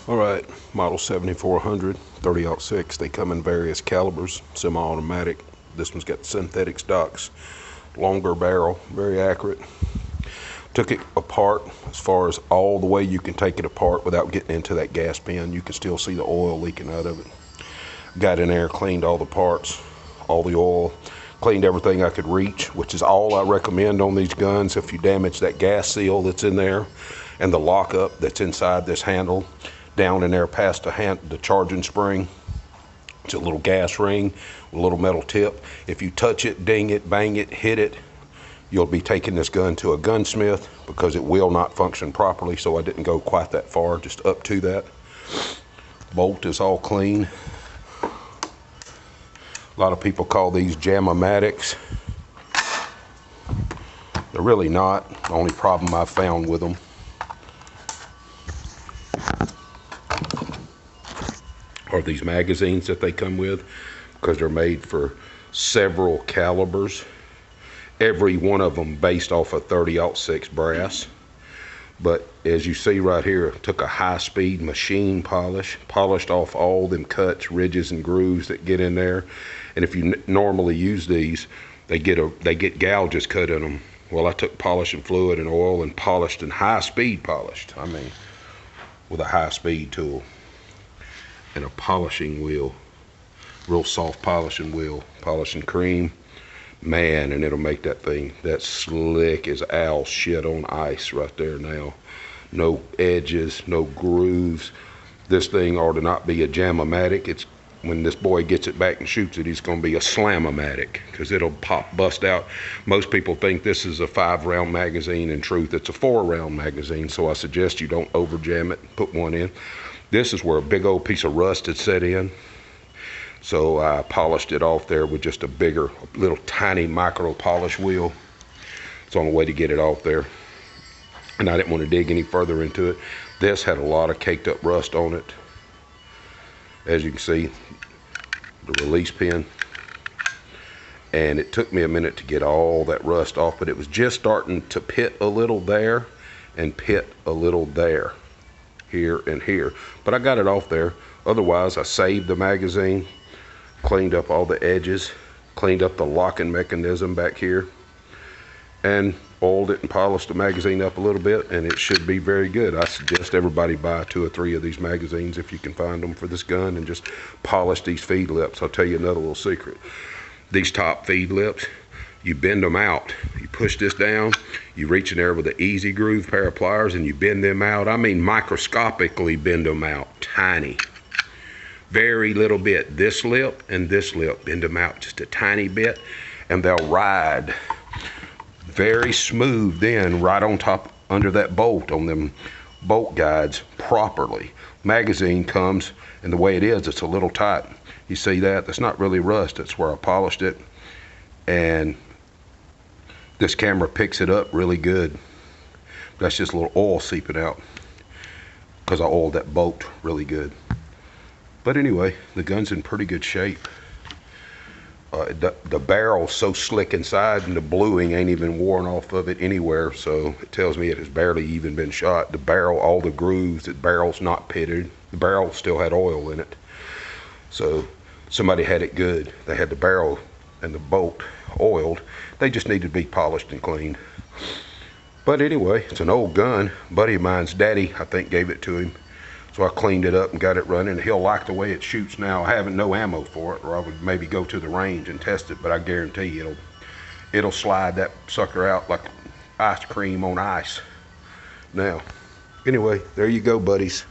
All right, model 7400, 30-06. They come in various calibers, semi-automatic. This one's got synthetic stocks, longer barrel, very accurate. Took it apart as far as all the way you can take it apart without getting into that gas pen. You can still see the oil leaking out of it. Got in there, cleaned all the parts, all the oil, cleaned everything I could reach, which is all I recommend on these guns. If you damage that gas seal that's in there and the lockup that's inside this handle, down in there past the charging spring, it's a little gas ring with a little metal tip. If you touch it, ding it, bang it, hit it, you'll be taking this gun to a gunsmith because it will not function properly. So I didn't go quite that far, just up to that. Bolt is all clean. A lot of people call these jam-o-matics. They're really not. The only problem I've found with them are these magazines that they come with, because they're made for several calibers, every one of them based off of 30-06 brass. But as you see right here, took a high-speed machine polished off all them cuts, ridges, and grooves that get in there. And if you normally use these, they get gouges cut in them. Well, I took polishing fluid and oil and polished, and high-speed polished. I mean, with a high-speed tool and a polishing wheel, real soft polishing wheel, polishing cream, man, and it'll make that thing that slick as owl shit on ice right there now. No edges, no grooves. This thing ought to not be a jam-o-matic. It's, when this boy gets it back and shoots it, he's going to be a slam-o-matic, because it'll bust out. Most people think this is a 5-round magazine. In truth, it's a 4-round magazine, so I suggest you don't over jam it. Put one in. This is where a big old piece of rust had set in, so I polished it off there with just a bigger, little tiny micro polish wheel. It's the only way to get it off there, and I didn't want to dig any further into it. This had a lot of caked up rust on it. As you can see, the release pin, and it took me a minute to get all that rust off, but it was just starting to pit a little there and pit a little there, here and here, but I got it off there. Otherwise, I saved the magazine, cleaned up all the edges, cleaned up the locking mechanism back here, and oiled it and polished the magazine up a little bit, and it should be very good. I suggest everybody buy 2 or 3 of these magazines if you can find them for this gun, and just polish these feed lips. I'll tell you another little secret. These top feed lips, you bend them out. You push this down, you reach in there with an easy groove pair of pliers, and you bend them out. I mean microscopically bend them out, tiny. Very little bit. This lip and this lip, bend them out just a tiny bit, and they'll ride very smooth then right on top under that bolt on them bolt guides properly. Magazine comes, and the way it is, it's a little tight. You see that? That's not really rust. That's where I polished it, and this camera picks it up really good. That's just a little oil seeping out because I oiled that bolt really good. But anyway, the gun's in pretty good shape. The barrel's so slick inside, and the bluing ain't even worn off of it anywhere, so it tells me it has barely even been shot. The barrel, all the grooves, the barrel's not pitted. The barrel still had oil in it. So somebody had it good. They had the barrel and the bolt oiled. They just needed to be polished and cleaned. But anyway, it's an old gun. A buddy of mine's daddy, I think, gave it to him. So I cleaned it up and got it running. He'll like the way it shoots now. I haven't no ammo for it, or I would maybe go to the range and test it, but I guarantee you it'll slide that sucker out like ice cream on ice. Now, anyway, there you go, buddies.